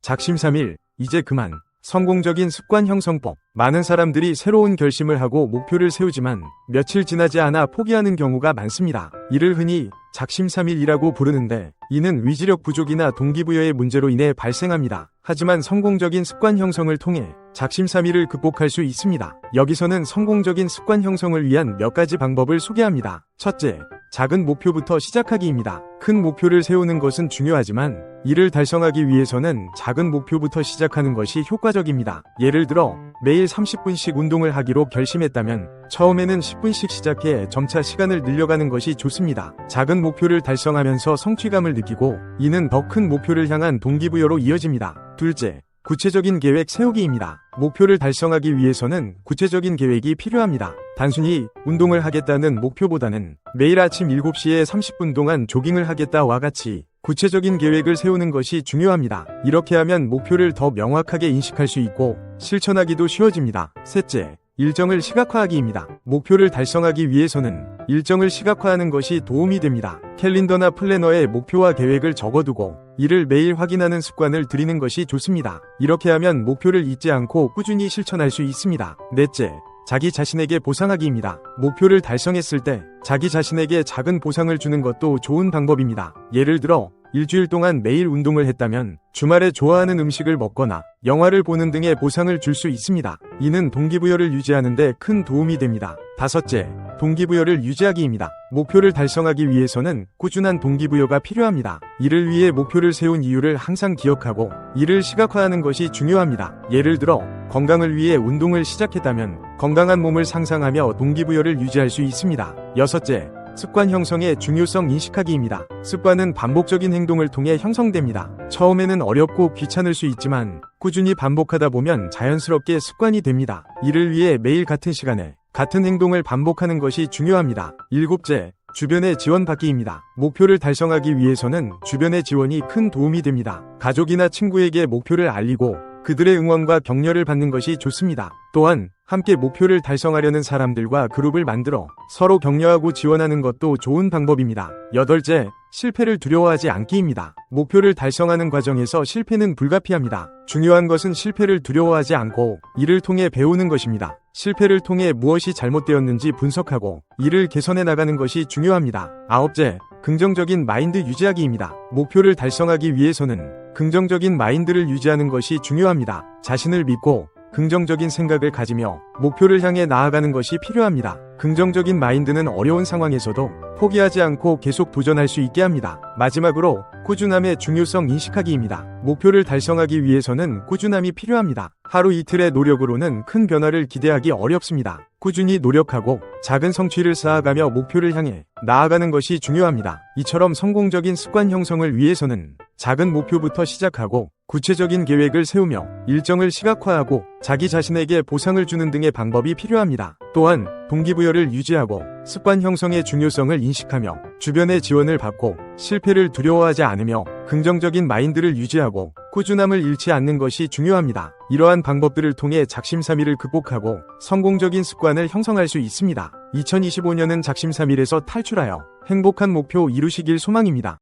작심삼일, 이제 그만. 성공적인 습관 형성법. 많은 사람들이 새로운 결심을 하고 목표를 세우지만 며칠 지나지 않아 포기하는 경우가 많습니다. 이를 흔히 작심삼일이라고 부르는데 이는 위지력 부족이나 동기부여의 문제로 인해 발생합니다. 하지만 성공적인 습관 형성을 통해 작심삼일을 극복할 수 있습니다. 여기서는 성공적인 습관 형성을 위한 몇 가지 방법을 소개합니다. 첫째, 작은 목표부터 시작하기입니다. 큰 목표를 세우는 것은 중요하지만 이를 달성하기 위해서는 작은 목표부터 시작하는 것이 효과적입니다. 예를 들어 매일 30분씩 운동을 하기로 결심했다면 처음에는 10분씩 시작해 점차 시간을 늘려가는 것이 좋습니다. 작은 목표를 달성하면서 성취감을 느끼고 이는 더 큰 목표를 향한 동기부여로 이어집니다. 둘째, 구체적인 계획 세우기입니다. 목표를 달성하기 위해서는 구체적인 계획이 필요합니다. 단순히 운동을 하겠다는 목표보다는 매일 아침 7시에 30분 동안 조깅을 하겠다와 같이 구체적인 계획을 세우는 것이 중요합니다. 이렇게 하면 목표를 더 명확하게 인식할 수 있고 실천하기도 쉬워집니다. 셋째, 일정을 시각화하기입니다. 목표를 달성하기 위해서는 일정을 시각화하는 것이 도움이 됩니다. 캘린더나 플래너에 목표와 계획을 적어두고 이를 매일 확인하는 습관을 들이는 것이 좋습니다. 이렇게 하면 목표를 잊지 않고 꾸준히 실천할 수 있습니다. 넷째, 자기 자신에게 보상하기입니다. 목표를 달성했을 때 자기 자신에게 작은 보상을 주는 것도 좋은 방법입니다. 예를 들어 일주일 동안 매일 운동을 했다면 주말에 좋아하는 음식을 먹거나 영화를 보는 등의 보상을 줄 수 있습니다. 이는 동기부여를 유지하는 데 큰 도움이 됩니다. 다섯째, 동기부여를 유지하기입니다. 목표를 달성하기 위해서는 꾸준한 동기부여가 필요합니다. 이를 위해 목표를 세운 이유를 항상 기억하고 이를 시각화하는 것이 중요합니다. 예를 들어 건강을 위해 운동을 시작했다면 건강한 몸을 상상하며 동기부여를 유지할 수 있습니다. 여섯째, 습관 형성의 중요성 인식하기입니다. 습관은 반복적인 행동을 통해 형성됩니다. 처음에는 어렵고 귀찮을 수 있지만 꾸준히 반복하다 보면 자연스럽게 습관이 됩니다. 이를 위해 매일 같은 시간에 같은 행동을 반복하는 것이 중요합니다. 일곱째, 주변의 지원받기입니다. 목표를 달성하기 위해서는 주변의 지원이 큰 도움이 됩니다. 가족이나 친구에게 목표를 알리고 그들의 응원과 격려를 받는 것이 좋습니다. 또한 함께 목표를 달성하려는 사람들과 그룹을 만들어 서로 격려하고 지원하는 것도 좋은 방법입니다. 여덟째, 실패를 두려워하지 않기입니다. 목표를 달성하는 과정에서 실패는 불가피합니다. 중요한 것은 실패를 두려워하지 않고 이를 통해 배우는 것입니다. 실패를 통해 무엇이 잘못되었는지 분석하고 이를 개선해 나가는 것이 중요합니다. 아홉째, 긍정적인 마인드 유지하기입니다. 목표를 달성하기 위해서는 긍정적인 마인드를 유지하는 것이 중요합니다. 자신을 믿고 긍정적인 생각을 가지며 목표를 향해 나아가는 것이 필요합니다. 긍정적인 마인드는 어려운 상황에서도 포기하지 않고 계속 도전할 수 있게 합니다. 마지막으로 꾸준함의 중요성 인식하기입니다. 목표를 달성하기 위해서는 꾸준함이 필요합니다. 하루 이틀의 노력으로는 큰 변화를 기대하기 어렵습니다. 꾸준히 노력하고 작은 성취를 쌓아가며 목표를 향해 나아가는 것이 중요합니다. 이처럼 성공적인 습관 형성을 위해서는 작은 목표부터 시작하고 구체적인 계획을 세우며 일정을 시각화하고 자기 자신에게 보상을 주는 등의 방법이 필요합니다. 또한 동기부여를 유지하고 습관 형성의 중요성을 인식하며 주변의 지원을 받고 실패를 두려워하지 않으며 긍정적인 마인드를 유지하고 꾸준함을 잃지 않는 것이 중요합니다. 이러한 방법들을 통해 작심삼일을 극복하고 성공적인 습관을 형성할 수 있습니다. 2025년은 작심삼일에서 탈출하여 행복한 목표 이루시길 소망입니다.